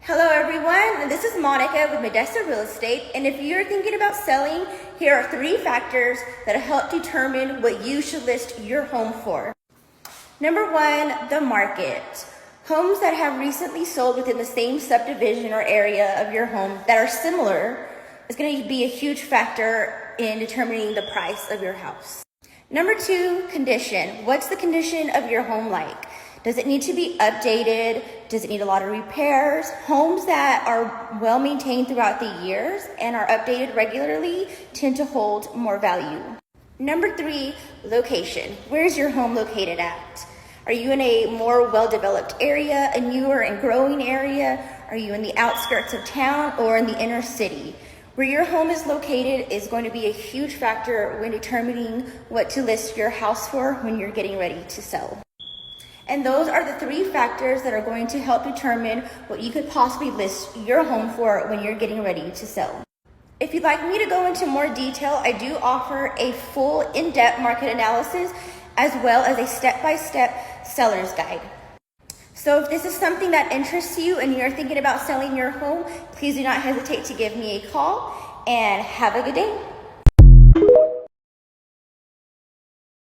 Hello everyone, this is Monica with Midessa Real Estate, and if you're thinking about selling, here are 3 factors that help determine what you should list your home for. Number 1, the market. Homes that have recently sold within the same subdivision or area of your home that are similar is going to be a huge factor in determining the price of your house. Number 2, condition. What's the condition of your home like? Does it need to be updated? Does it need a lot of repairs? Homes that are well maintained throughout the years and are updated regularly tend to hold more value. Number 3, location. Where's your home located at? Are you in a more well-developed area, a newer and growing area? Are you in the outskirts of town or in the inner city? Where your home is located is going to be a huge factor when determining what to list your house for when you're getting ready to sell. And those are the 3 factors that are going to help determine what you could possibly list your home for when you're getting ready to sell. If you'd like me to go into more detail, I do offer a full in-depth market analysis as well as a step-by-step seller's guide. So if this is something that interests you and you're thinking about selling your home, please do not hesitate to give me a call, and have a good day.